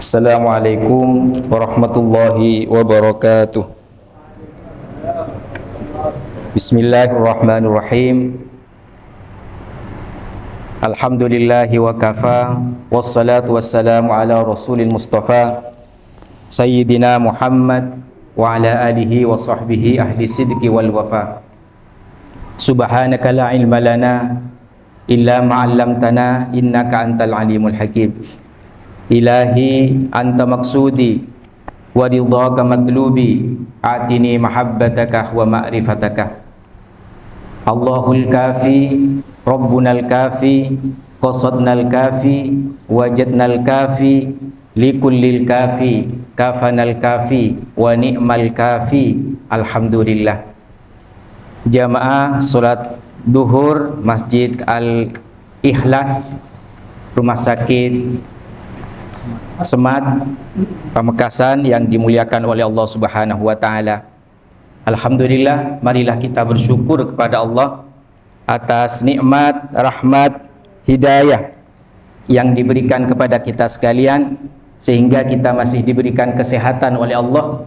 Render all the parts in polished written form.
Assalamualaikum warahmatullahi wabarakatuh. Bismillahirrahmanirrahim. Alhamdulillahi wa kafa, wassalatu wassalamu ala rasulil mustafa Sayyidina Muhammad wa ala alihi wa sahbihi ahli sidqi wal wafa. Subhanaka la ilma lana illa ma'allamtana innaka antal alimul hakim. Ilahi anta maksudi wa ridhaka matlubi atini mahabbataka wa ma'rifataka. Allahul kafi rabbunal kafi qasadnal kafi wajadnal kafi likullil kafi kafanal kafi wa ni'mal kafi. Alhamdulillah. Jamaah salat duhur Masjid Al-Ikhlas Rumah Sakit Semat Pamekasan yang dimuliakan oleh Allah Subhanahu wa taala. Alhamdulillah, marilah kita bersyukur kepada Allah atas nikmat, rahmat, hidayah yang diberikan kepada kita sekalian, sehingga kita masih diberikan kesehatan oleh Allah,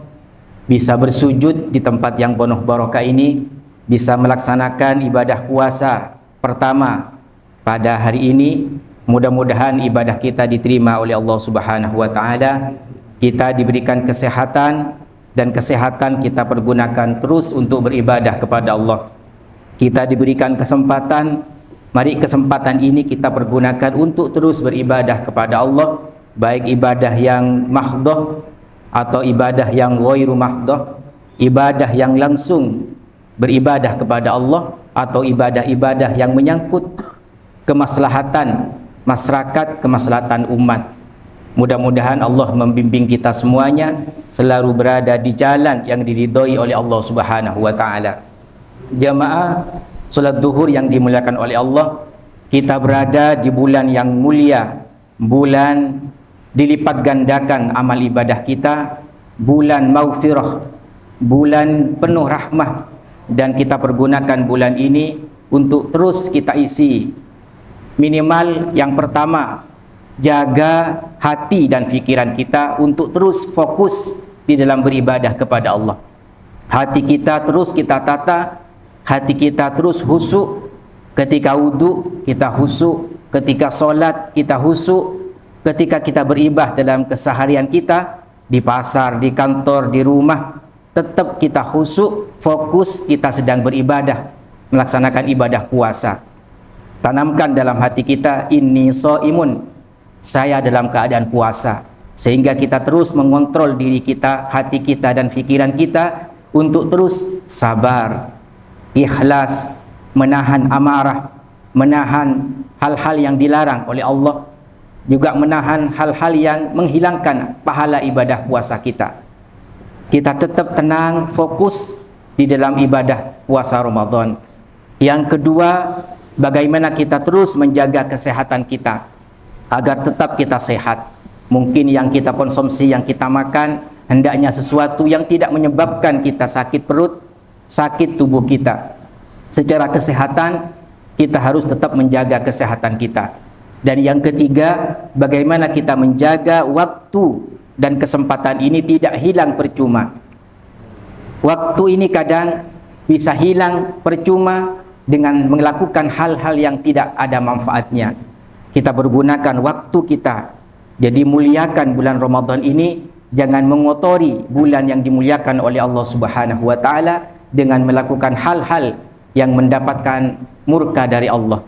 bisa bersujud di tempat yang penuh barokah ini, bisa melaksanakan ibadah puasa pertama pada hari ini. Mudah-mudahan ibadah kita diterima oleh Allah Subhanahu wa taala. Kita diberikan kesehatan, dan kesehatan kita pergunakan terus untuk beribadah kepada Allah. Kita diberikan kesempatan, mari kesempatan ini kita pergunakan untuk terus beribadah kepada Allah, baik ibadah yang mahdhah atau ibadah yang ghairu mahdhah, ibadah yang langsung beribadah kepada Allah atau ibadah-ibadah yang menyangkut kemaslahatan masyarakat, kemaslahatan umat. Mudah-mudahan Allah membimbing kita semuanya selalu berada di jalan yang diridhoi oleh Allah Subhanahu wa taala. Jamaah salat duhur yang dimuliakan oleh Allah, kita berada di bulan yang mulia, bulan dilipat gandakan amal ibadah kita, bulan maghfirah, bulan penuh rahmah, dan kita pergunakan bulan ini untuk terus kita isi. Minimal yang pertama, jaga hati dan pikiran kita untuk terus fokus di dalam beribadah kepada Allah. Hati kita terus kita tata, hati kita terus khusyuk. Ketika wudu kita khusyuk, ketika solat kita khusyuk, ketika kita beribadah dalam keseharian kita, di pasar, di kantor, di rumah, tetap kita khusyuk, fokus kita sedang beribadah, melaksanakan ibadah puasa. Tanamkan dalam hati kita, inni shaimun, saya dalam keadaan puasa, sehingga kita terus mengontrol diri kita, hati kita dan pikiran kita untuk terus sabar, ikhlas, menahan amarah, menahan hal-hal yang dilarang oleh Allah, juga menahan hal-hal yang menghilangkan pahala ibadah puasa kita. Kita tetap tenang, fokus di dalam ibadah puasa Ramadan. Yang kedua, bagaimana kita terus menjaga kesehatan kita agar tetap kita sehat. Mungkin yang kita konsumsi, yang kita makan, hendaknya sesuatu yang tidak menyebabkan kita sakit perut, sakit tubuh kita. Secara kesehatan, kita harus tetap menjaga kesehatan kita. Dan yang ketiga, bagaimana kita menjaga waktu dan kesempatan ini tidak hilang percuma. Waktu ini kadang bisa hilang percuma dengan melakukan hal-hal yang tidak ada manfaatnya. Kita pergunakan waktu kita. Jadi muliakan bulan Ramadan ini, jangan mengotori bulan yang dimuliakan oleh Allah Subhanahu wa taala dengan melakukan hal-hal yang mendapatkan murka dari Allah.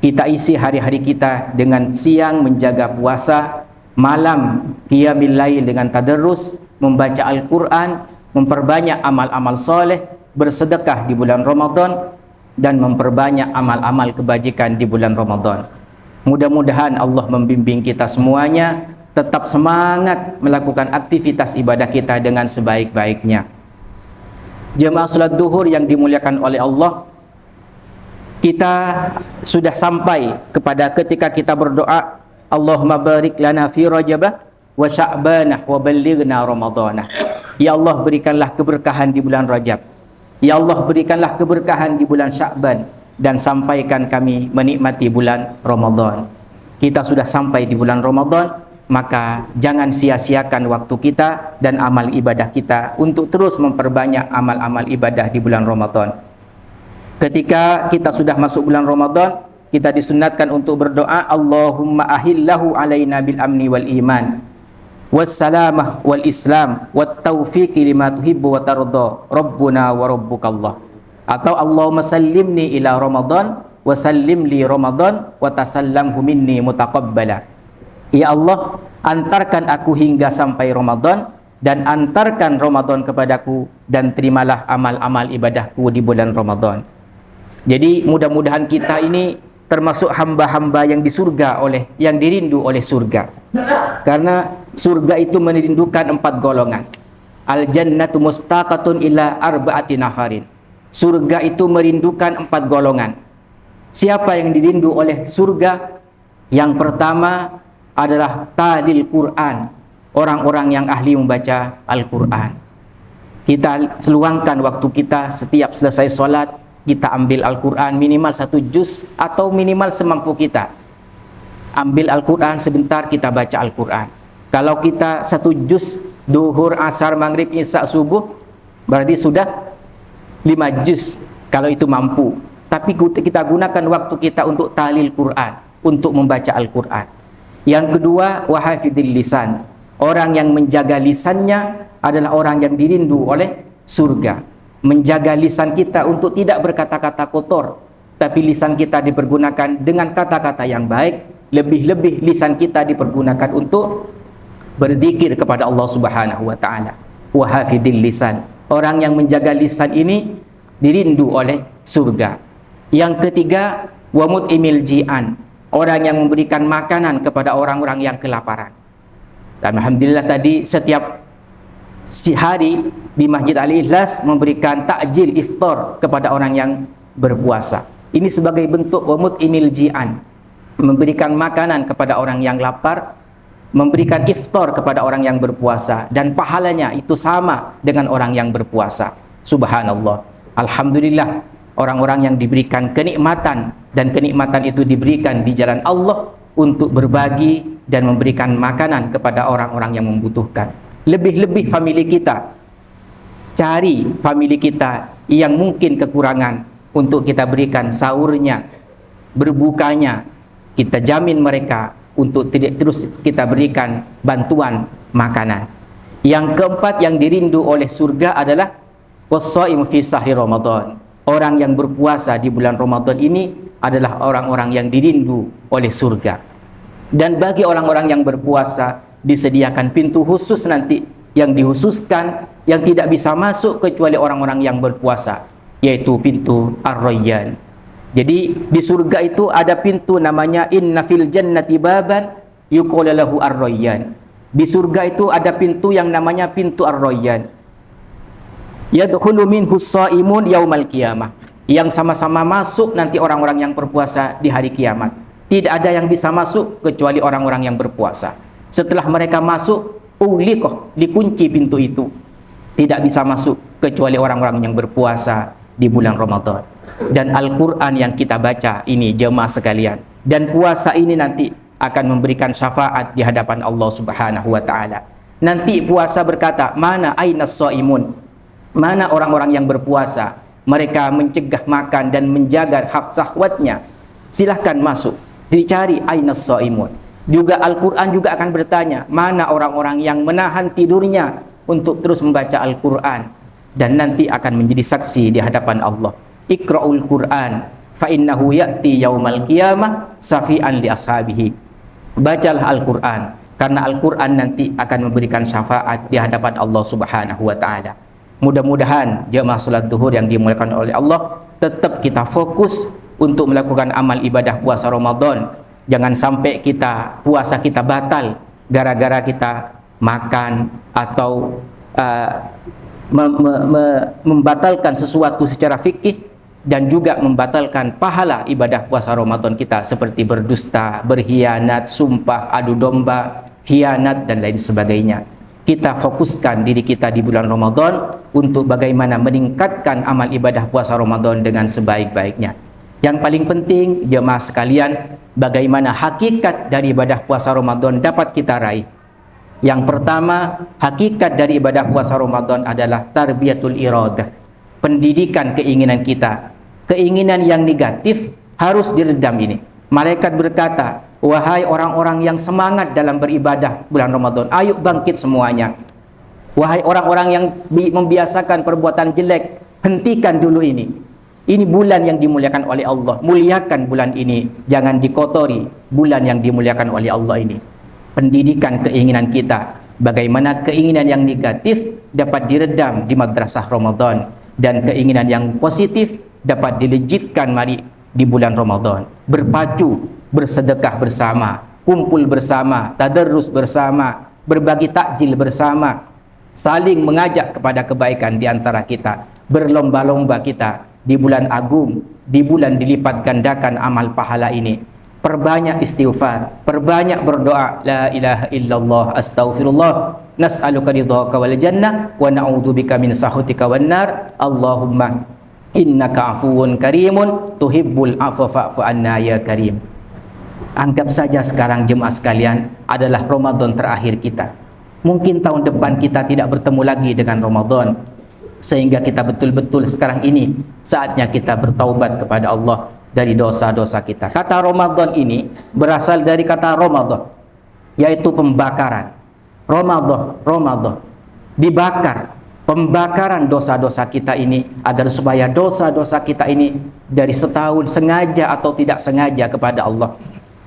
Kita isi hari-hari kita dengan siang menjaga puasa, malam qiyamul lail dengan tadarrus, membaca Al-Qur'an, memperbanyak amal-amal soleh, bersedekah di bulan Ramadan, dan memperbanyak amal-amal kebajikan di bulan Ramadan. Mudah-mudahan Allah membimbing kita semuanya tetap semangat melakukan aktivitas ibadah kita dengan sebaik-baiknya. Jemaah salat duhur yang dimuliakan oleh Allah, kita sudah sampai kepada ketika kita berdoa, Allahumma barik lana fi Rajabah wa Sya'banah wa ballighna Ramadhanah. Ya Allah, berikanlah keberkahan di bulan Rajab. Ya Allah, berikanlah keberkahan di bulan Sya'ban, dan sampaikan kami menikmati bulan Ramadan. Kita sudah sampai di bulan Ramadan, maka jangan sia-siakan waktu kita dan amal ibadah kita untuk terus memperbanyak amal-amal ibadah di bulan Ramadan. Ketika kita sudah masuk bulan Ramadan, kita disunatkan untuk berdoa, Allahumma ahillahu alaina bil amni wal iman wassalamah wal islam wat taufiqi lima tuhibbu wa tarda rabbuna wa rabbukallah. Atau Allahumma sallimni ila Ramadan wa sallim li Ramadan wa tasallamhu minni mutaqabbala. Ya Allah, antarkan aku hingga sampai Ramadan dan antarkan Ramadan kepadaku dan terimalah amal-amal ibadahku di bulan Ramadan. Jadi mudah-mudahan kita ini termasuk hamba-hamba yang di surga yang dirindu oleh surga. Karena surga itu merindukan 4 golongan. Al jannatu mustaqatun ila arba'ati nafarin. Surga itu merindukan 4 golongan. Siapa yang dirindu oleh surga? Yang pertama adalah talil Quran, orang-orang yang ahli membaca Al-Quran. Kita seluangkan waktu kita setiap selesai sholat, kita ambil Al-Quran minimal 1 juz atau minimal semampu kita. Ambil Al-Quran sebentar, kita baca Al-Quran. Kalau kita 1 juz, duhur, asar, maghrib, isya, subuh, berarti sudah 5 juz kalau itu mampu. Tapi kita gunakan waktu kita untuk talil Quran, untuk membaca Al-Quran. Yang kedua, wahafidil lisan. Orang yang menjaga lisannya adalah orang yang dirindu oleh surga. Menjaga lisan kita untuk tidak berkata-kata kotor, tapi lisan kita dipergunakan dengan kata-kata yang baik. Lebih-lebih lisan kita dipergunakan untuk berzikir kepada Allah Subhanahu wa taala. Wahafidil lisan. Orang yang menjaga lisan ini dirindu oleh surga. Yang ketiga, wa mut'imil ji'an. Orang yang memberikan makanan kepada orang-orang yang kelaparan. Dan alhamdulillah tadi setiap hari di Masjid Al-Ikhlas memberikan takjil iftar kepada orang yang berpuasa. Ini sebagai bentuk wa mut'imil ji'an, memberikan makanan kepada orang yang lapar, memberikan iftar kepada orang yang berpuasa, dan pahalanya itu sama dengan orang yang berpuasa. Subhanallah. Alhamdulillah, orang-orang yang diberikan kenikmatan, dan kenikmatan itu diberikan di jalan Allah untuk berbagi dan memberikan makanan kepada orang-orang yang membutuhkan. Lebih-lebih famili kita, cari famili kita yang mungkin kekurangan untuk kita berikan sahurnya, berbukanya. Kita jamin mereka untuk terus kita berikan bantuan makanan. Yang keempat yang dirindu oleh surga adalah was-shaimu fi sahri Ramadan. Orang yang berpuasa di bulan Ramadan ini adalah orang-orang yang dirindu oleh surga. Dan bagi orang-orang yang berpuasa disediakan pintu khusus nanti yang dikhususkan, yang tidak bisa masuk kecuali orang-orang yang berpuasa, yaitu pintu Ar-Rayyan. Jadi di surga itu ada pintu namanya inna fil jannati baban yuqalu lahu Ar-Rayyan. Di surga itu ada pintu yang namanya pintu Ar-Rayyan. Yadkhulu minhu shaimun yaumal qiyamah. Yang sama-sama masuk nanti orang-orang yang berpuasa di hari kiamat. Tidak ada yang bisa masuk kecuali orang-orang yang berpuasa. Setelah mereka masuk, ughliqah, dikunci pintu itu. Tidak bisa masuk kecuali orang-orang yang berpuasa di bulan Ramadan. Dan Al-Quran yang kita baca ini jemaah sekalian, dan puasa ini nanti akan memberikan syafaat di hadapan Allah Subhanahu wa taala. Nanti puasa berkata, mana ainas shaimun? Mana orang-orang yang berpuasa? Mereka mencegah makan dan menjaga hak syahwatnya. Silahkan masuk, dicari ainas shaimun. Juga Al-Quran juga akan bertanya, mana orang-orang yang menahan tidurnya untuk terus membaca Al-Quran, dan nanti akan menjadi saksi di hadapan Allah. Iqra'ul Quran fa innahu ya'ti yaumal qiyamah safi'an li ashabihi. Bacalah Al-Quran, karena Al-Quran nanti akan memberikan syafaat di hadapan Allah Subhanahu wa taala. Mudah-mudahan jemaah salat zuhur yang dimuliakan oleh Allah, tetap kita fokus untuk melakukan amal ibadah puasa Ramadan. Jangan sampai puasa kita batal gara-gara kita makan atau membatalkan sesuatu secara fikih, dan juga membatalkan pahala ibadah puasa Ramadan kita seperti berdusta, berkhianat, sumpah, adu domba, khianat, dan lain sebagainya. Kita fokuskan diri kita di bulan Ramadan untuk bagaimana meningkatkan amal ibadah puasa Ramadan dengan sebaik-baiknya. Yang paling penting jemaah sekalian, bagaimana hakikat dari ibadah puasa Ramadan dapat kita raih. Yang pertama, hakikat dari ibadah puasa Ramadan adalah tarbiyatul iradah, pendidikan keinginan kita. Keinginan yang negatif harus diredam ini. Malaikat berkata, wahai orang-orang yang semangat dalam beribadah bulan Ramadan, ayo bangkit semuanya. Wahai orang-orang yang membiasakan perbuatan jelek, hentikan dulu ini. Ini bulan yang dimuliakan oleh Allah. Muliakan bulan ini, jangan dikotori bulan yang dimuliakan oleh Allah ini. Pendidikan keinginan kita, bagaimana keinginan yang negatif dapat diredam di madrasah Ramadan, dan keinginan yang positif dapat dilejitkan mari di bulan Ramadan. Berpacu, bersedekah bersama, kumpul bersama, tadarrus bersama, berbagi takjil bersama, saling mengajak kepada kebaikan di antara kita, berlomba-lomba kita di bulan agung, di bulan dilipat gandakan amal pahala ini. Perbanyak istighfar, perbanyak berdoa, la ilaha illallah astaghfirullah, nas'aluka ridhaka wal jannah wa na'udzubika min sakhatika wan nar. Allahumma innaka afuwun karimun tuhibbul afwa fa'fu anna ya karim. Anggap saja sekarang jemaah sekalian adalah Ramadan terakhir kita. Mungkin tahun depan kita tidak bertemu lagi dengan Ramadan, sehingga kita betul-betul sekarang ini saatnya kita bertaubat kepada Allah dari dosa-dosa kita. Kata Ramadan ini berasal dari kata Ramadan, yaitu pembakaran. Ramadan dibakar, pembakaran dosa-dosa kita ini, agar supaya dosa-dosa kita ini dari setahun sengaja atau tidak sengaja kepada Allah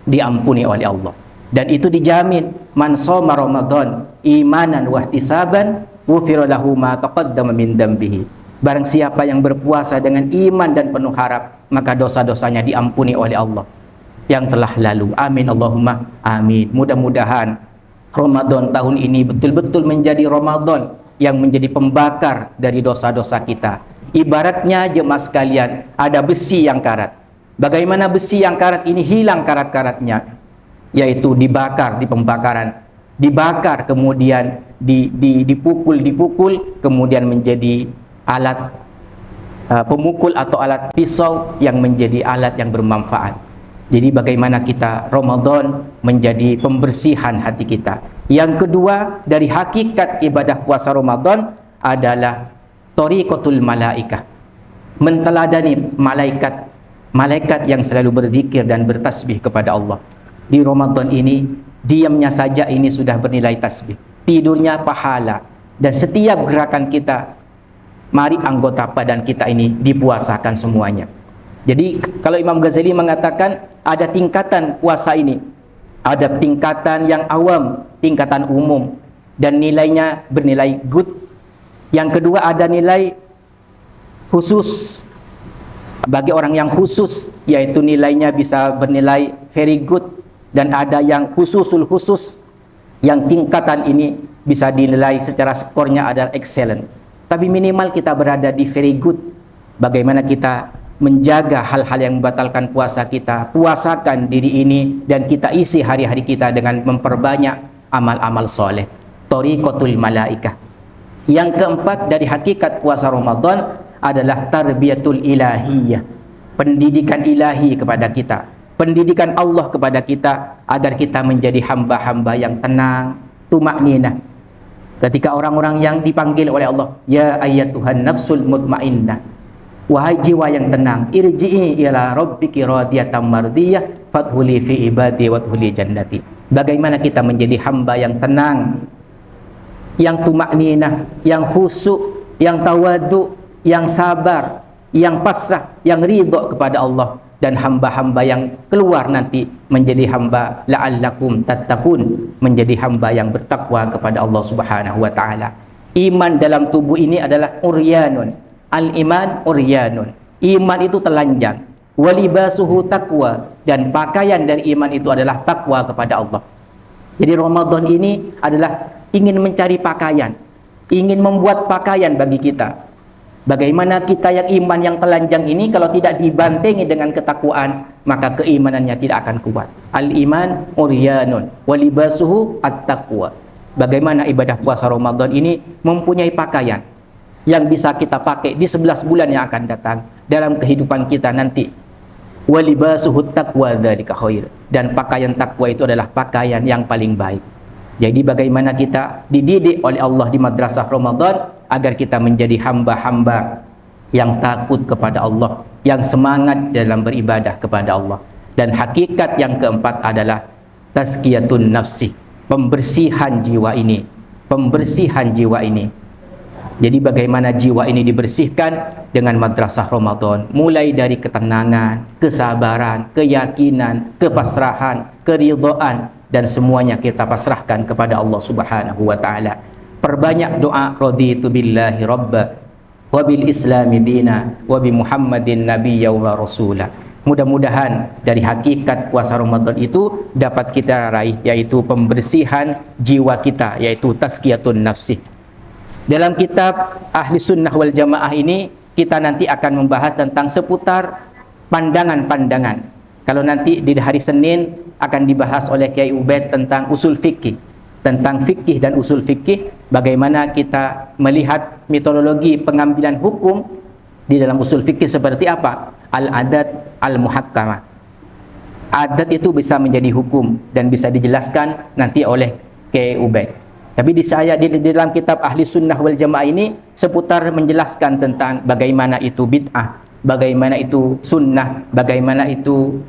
diampuni oleh Allah. Dan itu dijamin, man shoma Ramadan imanan wa ihtisaban ghufira lahu ma taqaddama min dambihi. Barang siapa yang berpuasa dengan iman dan penuh harap, maka dosa-dosanya diampuni oleh Allah yang telah lalu. Amin Allahumma amin. Mudah-mudahan Ramadan tahun ini betul-betul menjadi Ramadan yang menjadi pembakar dari dosa-dosa kita. Ibaratnya jemaah sekalian, ada besi yang karat. Bagaimana besi yang karat ini hilang karat-karatnya? Yaitu dibakar di pembakaran, dibakar kemudian dipukul, kemudian menjadi alat pemukul atau alat pisau yang menjadi alat yang bermanfaat. Jadi bagaimana kita Ramadan menjadi pembersihan hati kita. Yang kedua dari hakikat ibadah puasa Ramadan adalah thariqatul malaikah, menteladani malaikat yang selalu berzikir dan bertasbih kepada Allah. Di Ramadan ini, diamnya saja ini sudah bernilai tasbih, tidurnya pahala, dan setiap gerakan kita, mari anggota badan kita ini dipuasakan semuanya. Jadi kalau Imam Ghazali mengatakan ada tingkatan puasa ini, ada tingkatan yang awam, tingkatan umum, dan nilainya bernilai good. Yang kedua ada nilai khusus, bagi orang yang khusus, yaitu nilainya bisa bernilai very good. Dan ada yang khususul khusus, yang tingkatan ini bisa dinilai secara skornya adalah excellent. Tapi minimal kita berada di very good. Bagaimana kita menjaga hal-hal yang membatalkan puasa kita, puasakan diri ini, dan kita isi hari-hari kita dengan memperbanyak amal-amal soleh. Thariqatul malaikah. Yang keempat dari hakikat puasa Ramadan adalah tarbiyatul ilahiyah, pendidikan ilahi kepada kita, pendidikan Allah kepada kita, agar kita menjadi hamba-hamba yang tenang, tumakninah. Ketika orang-orang yang dipanggil oleh Allah, ya ayyatuhan nafsul mutmainnah, wahai jiwa yang tenang, irji'i ila rabbiki radiyatan mardiyah fadkhuli fi ibadi wadkhuli jannati. Bagaimana kita menjadi hamba yang tenang, yang tumakninah, yang khusyuk, yang tawadu, yang sabar, yang pasrah, yang ridho kepada Allah, dan hamba-hamba yang keluar nanti menjadi hamba la'allakum tattaqun, menjadi hamba yang bertakwa kepada Allah Subhanahu wa taala. Iman dalam tubuh ini adalah uryanun. Al-iman uryanun. Iman itu telanjang. Walibasuhu taqwa, dan pakaian dari iman itu adalah takwa kepada Allah. Jadi Ramadan ini adalah ingin mencari pakaian, ingin membuat pakaian bagi kita. Bagaimana kita yang iman yang telanjang ini kalau tidak dibantengi dengan ketakwaan, maka keimanannya tidak akan kuat. Al-iman uryanun walibasuhu at-taqwa. Bagaimana ibadah puasa Ramadan ini mempunyai pakaian yang bisa kita pakai di 11 bulan yang akan datang dalam kehidupan kita nanti. Wa libasuhut taqwa dzalika khair. Dan pakaian takwa itu adalah pakaian yang paling baik. Jadi bagaimana kita dididik oleh Allah di madrasah Ramadan agar kita menjadi hamba-hamba yang takut kepada Allah, yang semangat dalam beribadah kepada Allah. Dan hakikat yang keempat adalah tazkiyatun nafsi, pembersihan jiwa ini. Pembersihan jiwa ini. Jadi bagaimana jiwa ini dibersihkan dengan madrasah Ramadan, mulai dari ketenangan, kesabaran, keyakinan, kepasrahan, keridhaan, dan semuanya kita pasrahkan kepada Allah Subhanahu wa taala. Perbanyak doa, raditu billahi rabba wa bil islami dina wa bi Muhammadin nabiyya wa rasula. Mudah-mudahan dari hakikat puasa Ramadan itu dapat kita raih, yaitu pembersihan jiwa kita, yaitu tazkiyatun nafsi. Dalam kitab Ahli Sunnah wal Jamaah ini kita nanti akan membahas tentang seputar pandangan-pandangan. Kalau nanti di hari Senin akan dibahas oleh Kiai Ubaid tentang usul fikih, tentang fikih dan usul fikih, bagaimana kita melihat metodologi pengambilan hukum di dalam usul fikih seperti apa? Al-adat al-muhakkamah. Adat itu bisa menjadi hukum dan bisa dijelaskan nanti oleh Kiai Ubaid. Tapi di dalam kitab Ahli Sunnah wal Jamaah ini seputar menjelaskan tentang bagaimana itu bid'ah, bagaimana itu sunnah, bagaimana itu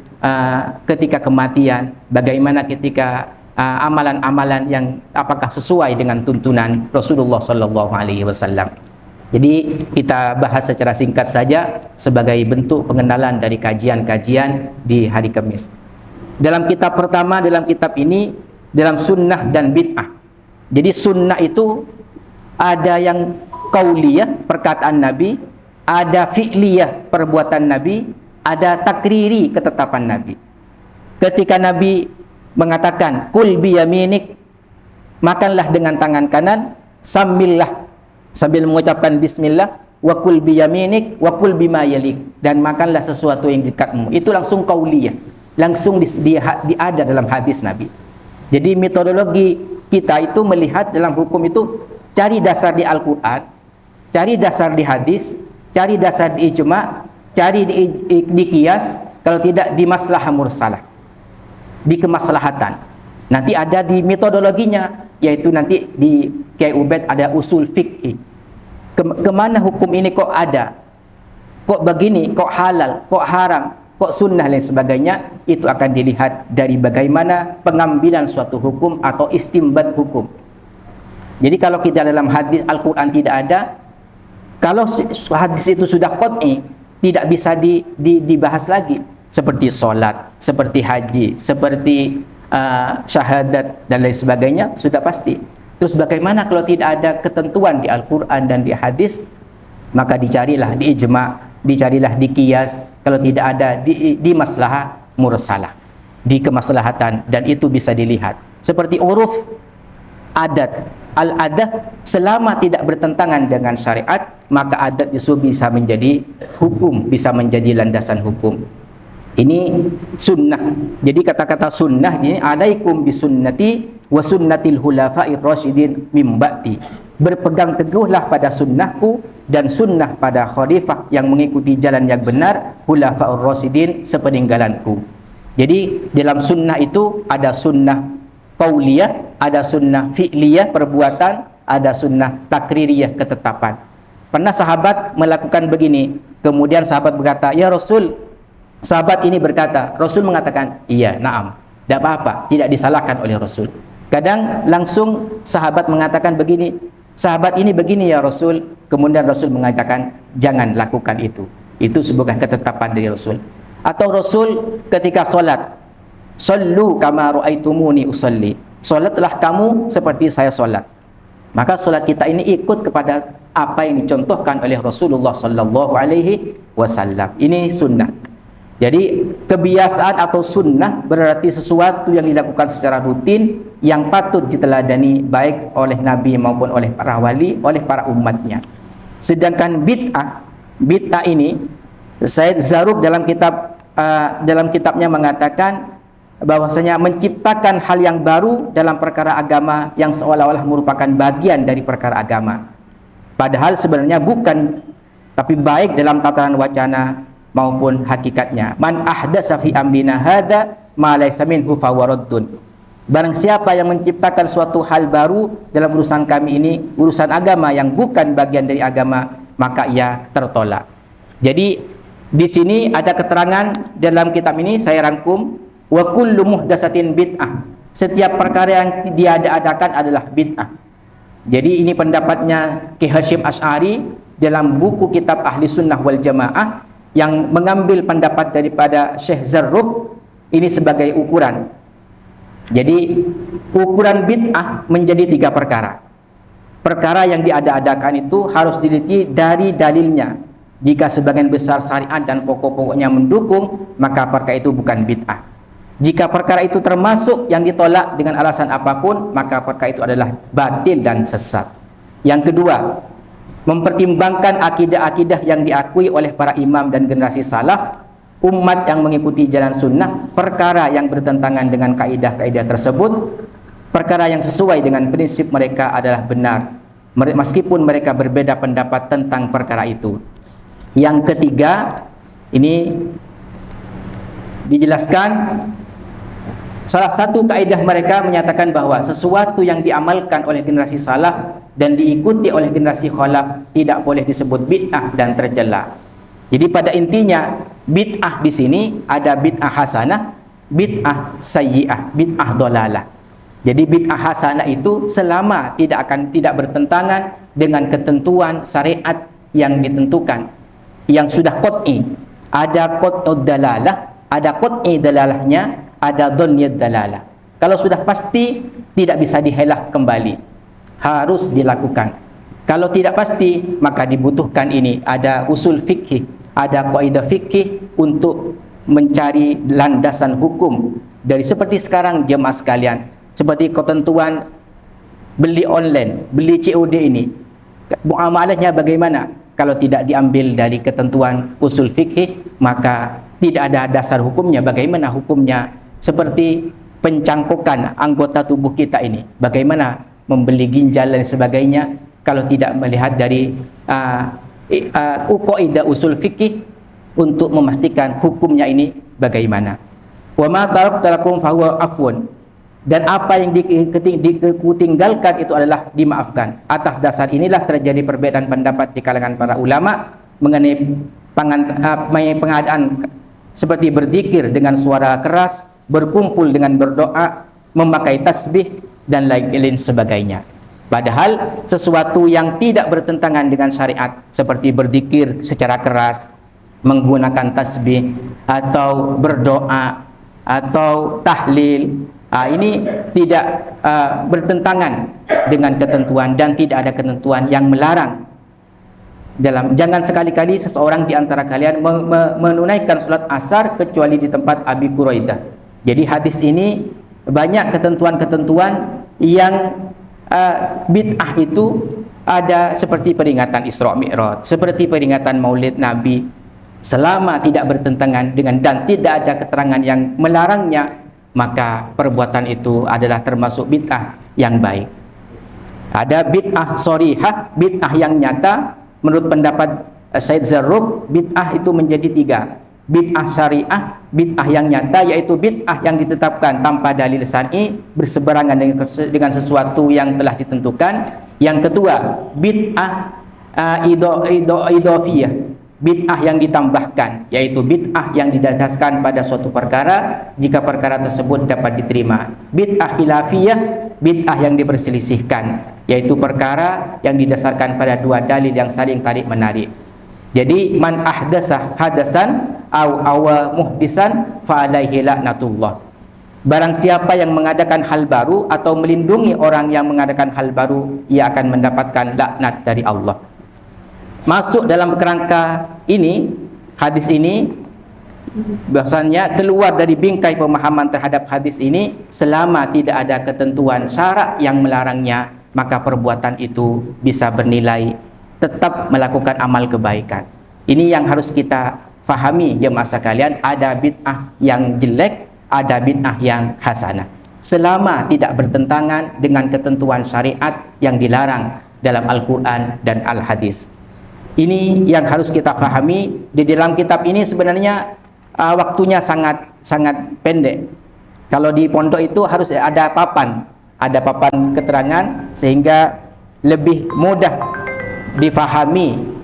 ketika kematian, bagaimana ketika amalan-amalan yang apakah sesuai dengan tuntunan Rasulullah Sallallahu Alaihi Wasallam. Jadi kita bahas secara singkat saja sebagai bentuk pengenalan dari kajian-kajian di hari Kamis. Dalam kitab pertama, dalam kitab ini, dalam sunnah dan bid'ah. Jadi sunnah itu ada yang qauliyah, perkataan Nabi, ada fi'liyah, perbuatan Nabi, ada takriri, ketetapan Nabi. Ketika Nabi mengatakan kul biyaminik, makanlah dengan tangan kanan, sambillah, sambil mengucapkan bismillah, wa kul biyaminik wa kul bima yalik, dan makanlah sesuatu yang dekatmu. Itu langsung qauliyah, langsung ada dalam hadis Nabi. Jadi metodologi kita itu melihat dalam hukum itu cari dasar di Al-Quran, cari dasar di hadis, cari dasar di ijma', cari di qiyas, kalau tidak di maslahah mursalah, di kemaslahatan. Nanti ada di metodologinya, yaitu nanti di Kiai Ubaid ada usul fikih. Kemana hukum ini kok ada? Kok begini? Kok halal? Kok haram? Kok sunnah dan sebagainya? Itu akan dilihat dari bagaimana pengambilan suatu hukum atau istimbat hukum. Jadi kalau kita dalam hadis Al-Quran tidak ada, kalau hadis itu sudah qat'i, tidak bisa dibahas lagi. Seperti sholat, seperti haji, seperti syahadat dan lain sebagainya, sudah pasti. Terus bagaimana kalau tidak ada ketentuan di Al-Quran dan di hadis? Maka dicarilah di ijma', dicarilah di qiyas, kalau tidak ada di maslahah mursalah, di kemaslahatan, dan itu bisa dilihat. Seperti uruf, adat, al-adat, selama tidak bertentangan dengan syariat, maka adat itu bisa menjadi hukum, bisa menjadi landasan hukum. Ini sunnah. Jadi kata-kata sunnah ini, alaikum bisunnati wa sunnatil hulafa'ir rasyidin mim ba'di. Berpegang teguhlah pada sunnahku dan sunnah pada khalifah yang mengikuti jalan yang benar, hulafa'ur rasyidin, sepeninggalanku. Jadi dalam sunnah itu ada sunnah qauliyah, ada sunnah fi'liyah, perbuatan, ada sunnah takririyah, ketetapan. Pernah sahabat melakukan begini, kemudian sahabat berkata, ya Rasul, sahabat ini berkata, Rasul mengatakan, iya, na'am, tidak apa-apa, tidak disalahkan oleh Rasul. Kadang langsung sahabat mengatakan begini, sahabat ini begini ya Rasul, kemudian Rasul mengatakan, jangan lakukan itu. Itu sebuah ketetapan dari Rasul. Atau Rasul ketika solat, sallu kama ra'aitumuni usalli, solatlah kamu seperti saya solat. Maka solat kita ini ikut kepada apa yang dicontohkan oleh Rasulullah Sallallahu Alaihi Wasallam. Ini sunnah. Jadi kebiasaan atau sunnah berarti sesuatu yang dilakukan secara rutin yang patut diteladani baik oleh Nabi maupun oleh para wali, oleh para umatnya. Sedangkan bid'ah ini Said Zarruq dalam kitabnya mengatakan bahwasanya menciptakan hal yang baru dalam perkara agama yang seolah-olah merupakan bagian dari perkara agama. Padahal sebenarnya bukan, tapi baik dalam tataran wacana, maupun hakikatnya. Man ahdatsa fi amrina hadza ma laysa minhu fahuwa raddun. Barang siapa yang menciptakan suatu hal baru dalam urusan kami ini, urusan agama yang bukan bagian dari agama, maka ia tertolak. Jadi di sini ada keterangan dalam kitab ini, saya rangkum, wa kullu muhdatsatin bid'ah. Setiap perkara yang diada-adakan adalah bid'ah. Jadi ini pendapatnya Ki Hasyim Asy'ari dalam buku kitab Ahli Sunnah wal Jamaah yang mengambil pendapat daripada Syekh Zarruq ini sebagai ukuran. Jadi ukuran bid'ah menjadi 3 perkara. Perkara yang diada-adakan itu harus diteliti dari dalilnya. Jika sebagian besar syariat dan pokok-pokoknya mendukung, maka perkara itu bukan bid'ah. Jika perkara itu termasuk yang ditolak dengan alasan apapun, maka perkara itu adalah batil dan sesat. Yang kedua, mempertimbangkan akidah-akidah yang diakui oleh para imam dan generasi salaf, umat yang mengikuti jalan sunnah, perkara yang bertentangan dengan kaidah-kaidah tersebut, perkara yang sesuai dengan prinsip mereka adalah benar, meskipun mereka berbeda pendapat tentang perkara itu. Yang ketiga, ini dijelaskan salah satu kaidah mereka menyatakan bahwa sesuatu yang diamalkan oleh generasi salaf dan diikuti oleh generasi khalaf tidak boleh disebut bid'ah dan tercela. Jadi pada intinya bid'ah di sini ada bid'ah hasanah, bid'ah sayyi'ah, bid'ah dhalalah. Jadi bid'ah hasanah itu selama tidak bertentangan dengan ketentuan syariat yang ditentukan, yang sudah qat'i. Ada qat'ud dalalah, ada qat'i dalalahnya, ada dhanniyad dalalah. Kalau sudah pasti tidak bisa dihelah kembali, harus dilakukan. Kalau tidak pasti, maka dibutuhkan ini ada usul fikih, ada kaidah fikih untuk mencari landasan hukum. Dari seperti sekarang jemaah sekalian, seperti ketentuan beli online, beli COD ini, muamalahnya bagaimana? Kalau tidak diambil dari ketentuan usul fikih, maka tidak ada dasar hukumnya. Bagaimana hukumnya? Seperti pencangkokan anggota tubuh kita ini, bagaimana membeli ginjal dan sebagainya, kalau tidak melihat dari kaidah usul fikih untuk memastikan hukumnya ini bagaimana. Wa ma taraktu lakum fahuwa afwan. Dan apa yang ditinggalkan itu adalah dimaafkan. Atas dasar inilah terjadi perbedaan pendapat di kalangan para ulama mengenai pengadaan seperti berzikir dengan suara keras, berkumpul dengan berdoa, memakai tasbih dan lain-lain sebagainya. Padahal sesuatu yang tidak bertentangan dengan syariat seperti berzikir secara keras, menggunakan tasbih atau berdoa atau tahlil, ini tidak bertentangan dengan ketentuan dan tidak ada ketentuan yang melarang. Jangan sekali-kali seseorang di antara kalian menunaikan salat asar kecuali di tempat Abi Quraidah. Jadi hadis ini banyak ketentuan-ketentuan yang bid'ah itu ada, seperti peringatan Isra Mi'raj, seperti peringatan Maulid Nabi, selama tidak bertentangan dengan dan tidak ada keterangan yang melarangnya, maka perbuatan itu adalah termasuk bid'ah yang baik. Ada bid'ah sharihah, bid'ah yang nyata. Menurut pendapat Syekh Zarruq, bid'ah itu menjadi 3. Bid'ah syariah, bid'ah yang nyata, yaitu bid'ah yang ditetapkan tanpa dalil syar'i, berseberangan dengan sesuatu yang telah ditentukan. Yang kedua, bid'ah idhofiyah, bid'ah yang ditambahkan, yaitu bid'ah yang didasarkan pada suatu perkara jika perkara tersebut dapat diterima. Bid'ah khilafiyah, bid'ah yang diperselisihkan, yaitu perkara yang didasarkan pada 2 dalil yang saling tarik menarik. Jadi man ahdasa hadasan awa muhdisan fa alaihi laknatullah. Barang siapa yang mengadakan hal baru atau melindungi orang yang mengadakan hal baru, ia akan mendapatkan laknat dari Allah. Masuk dalam kerangka ini, hadis ini bahasanya keluar dari bingkai pemahaman terhadap hadis ini, selama tidak ada ketentuan syarak yang melarangnya, maka perbuatan itu bisa bernilai tetap melakukan amal kebaikan. Ini yang harus kita fahami jemaah sekalian, ada bid'ah yang jelek, ada bid'ah yang hasanah. Selama tidak bertentangan dengan ketentuan syariat yang dilarang dalam Al-Quran dan Al-Hadis. Ini yang harus kita fahami. Di dalam kitab ini sebenarnya waktunya sangat pendek. Kalau di pondok itu harus ada papan keterangan sehingga lebih mudah difahami.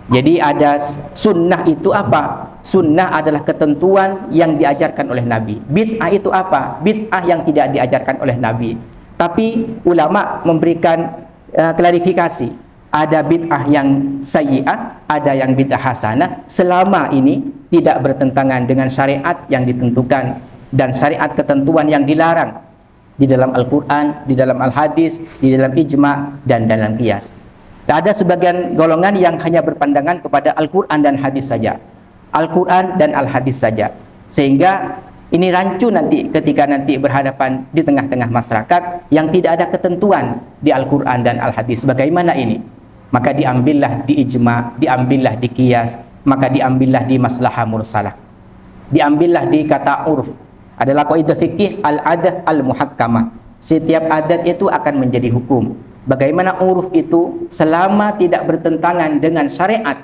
Jadi ada sunnah itu apa? Sunnah adalah ketentuan yang diajarkan oleh Nabi. Bid'ah itu apa? Bid'ah yang tidak diajarkan oleh Nabi. Tapi ulama memberikan klarifikasi. Ada bid'ah yang sayyi'ah, ada yang bid'ah hasanah, selama ini tidak bertentangan dengan syariat yang ditentukan dan syariat ketentuan yang dilarang di dalam Al-Quran, di dalam Al-Hadis, di dalam ijma' dan dalam qiyas. Ada sebagian golongan yang hanya berpandangan kepada Al-Quran dan hadis saja, Al-Quran dan Al-Hadis saja, sehingga ini rancu nanti ketika nanti berhadapan di tengah-tengah masyarakat yang tidak ada ketentuan di Al-Quran dan Al-Hadis. Bagaimana ini? Maka diambillah di ijma', diambillah di qiyas, maka diambillah di maslahah mursalah, diambillah di kata uruf. Adalah kaidah fikih al-adat al-muhakkamah. Setiap adat itu akan menjadi hukum. Bagaimana uruf itu selama tidak bertentangan dengan syariat,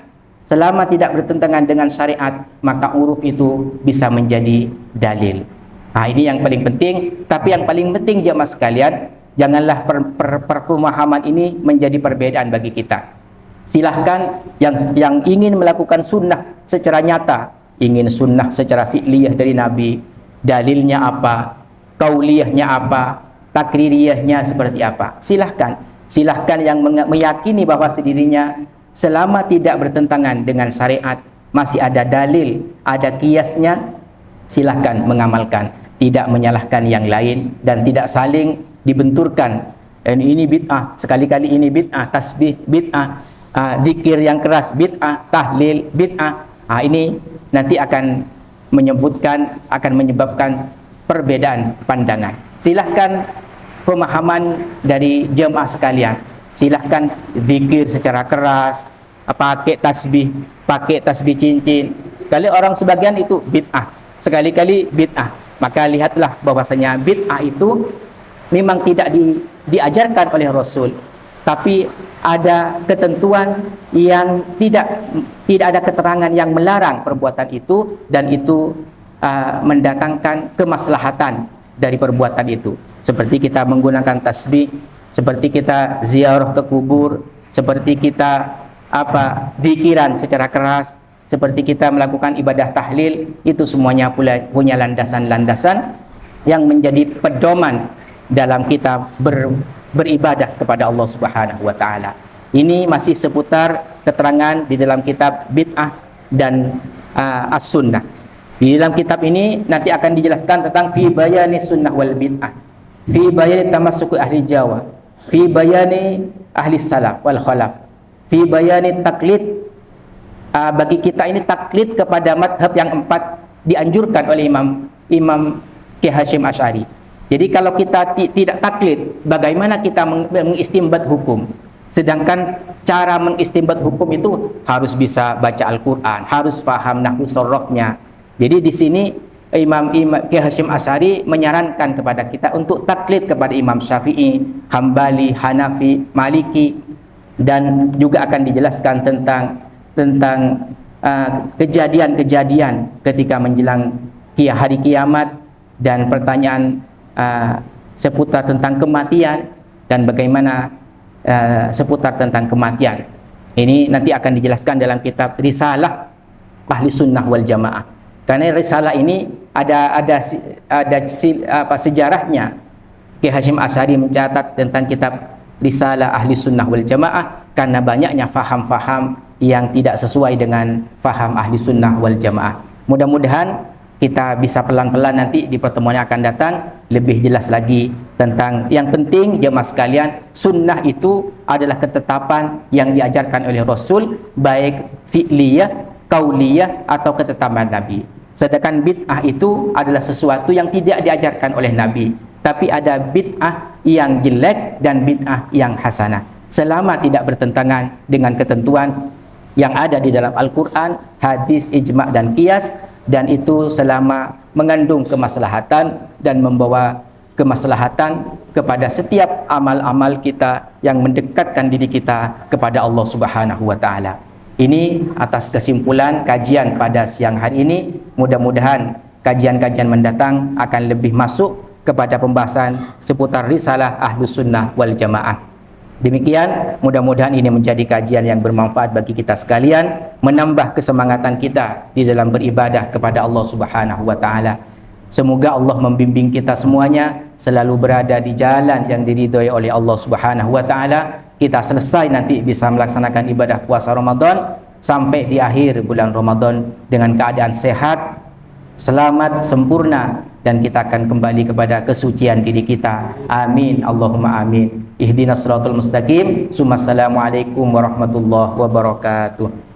selama tidak bertentangan dengan syariat, maka uruf itu bisa menjadi dalil. Nah, ini yang paling penting. Tapi yang paling penting jemaah sekalian, janganlah pemahaman ini menjadi perbedaan bagi kita. Silahkan yang ingin melakukan sunnah secara nyata, ingin sunnah secara fi'liyah dari Nabi, dalilnya apa, kauliyahnya apa, takririyahnya seperti apa, silahkan yang meyakini bahwa dirinya selama tidak bertentangan dengan syariat, masih ada dalil, ada qiyasnya, silahkan mengamalkan, tidak menyalahkan yang lain dan tidak saling dibenturkan. Ini bid'ah, sekali-kali ini bid'ah, tasbih bid'ah, zikir yang keras bid'ah, tahlil bid'ah. Ini nanti akan menyebabkan perbedaan pandangan. Silahkan pemahaman dari jemaah sekalian, silahkan zikir secara keras, pakai tasbih cincin. Kalau orang sebagian itu bid'ah, sekali-kali bid'ah, maka lihatlah bahwasanya bid'ah itu memang tidak diajarkan oleh Rasul, tapi ada ketentuan yang tidak ada keterangan yang melarang perbuatan itu, dan itu mendatangkan kemaslahatan dari perbuatan itu. Seperti kita menggunakan tasbih, seperti kita ziarah ke kubur, seperti kita zikiran secara keras, seperti kita melakukan ibadah tahlil, itu semuanya punya landasan-landasan yang menjadi pedoman dalam kita beribadah kepada Allah Subhanahu wa taala. Ini masih seputar keterangan di dalam kitab bid'ah dan as-sunnah. Di dalam kitab ini nanti akan dijelaskan tentang fi bayani sunnah wal bid'ah, fi bayani tamassuki ahli Jawa, fi bayani ahli salaf wal khalaf, fi bayani taklid. Bagi kita ini taklid kepada madhab yang 4 dianjurkan oleh Imam Ki Hasyim Asy'ari. Jadi kalau kita tidak taklid, bagaimana kita mengistimbat hukum? Sedangkan cara mengistimbat hukum itu harus bisa baca Al-Quran, harus paham nahwu sharafnya. Jadi di sini Imam Ki Hasyim Asy'ari menyarankan kepada kita untuk taklid kepada Imam Syafi'i, Hambali, Hanafi, Maliki, dan juga akan dijelaskan tentang kejadian-kejadian ketika menjelang hari kiamat dan pertanyaan seputar tentang kematian dan bagaimana seputar tentang kematian. Ini nanti akan dijelaskan dalam kitab Risalah Ahli Sunnah wal Jamaah. Karena risalah ini ada sejarahnya. Ki Hasyim Asy'ari mencatat tentang kitab Risalah Ahli Sunnah wal Jamaah karena banyaknya faham-faham yang tidak sesuai dengan faham Ahli Sunnah wal Jamaah. Mudah-mudahan kita bisa pelan-pelan nanti di pertemuan yang akan datang lebih jelas lagi tentang yang penting jemaah sekalian, sunnah itu adalah ketetapan yang diajarkan oleh Rasul, baik fi'liyah, kauliyah atau ketetapan Nabi. Sedangkan bid'ah itu adalah sesuatu yang tidak diajarkan oleh Nabi, tapi ada bid'ah yang jelek dan bid'ah yang hasanah. Selama tidak bertentangan dengan ketentuan yang ada di dalam Al-Quran, hadis, ijma' dan qiyas, dan itu selama mengandung kemaslahatan dan membawa kemaslahatan kepada setiap amal-amal kita yang mendekatkan diri kita kepada Allah Subhanahu wa taala. Ini atas kesimpulan kajian pada siang hari ini. Mudah-mudahan kajian-kajian mendatang akan lebih masuk kepada pembahasan seputar risalah Ahlus Sunnah wal Jamaah. Demikian, mudah-mudahan ini menjadi kajian yang bermanfaat bagi kita sekalian, menambah kesemangatan kita di dalam beribadah kepada Allah Subhanahu wa taala. Semoga Allah membimbing kita semuanya selalu berada di jalan yang diridhoi oleh Allah Subhanahu wa taala. Kita selesai nanti bisa melaksanakan ibadah puasa Ramadan sampai di akhir bulan Ramadan dengan keadaan sehat, selamat, sempurna, dan kita akan kembali kepada kesucian diri kita. Amin, Allahumma amin. Ihdinas siratal mustaqim. Assalamualaikum warahmatullahi wabarakatuh.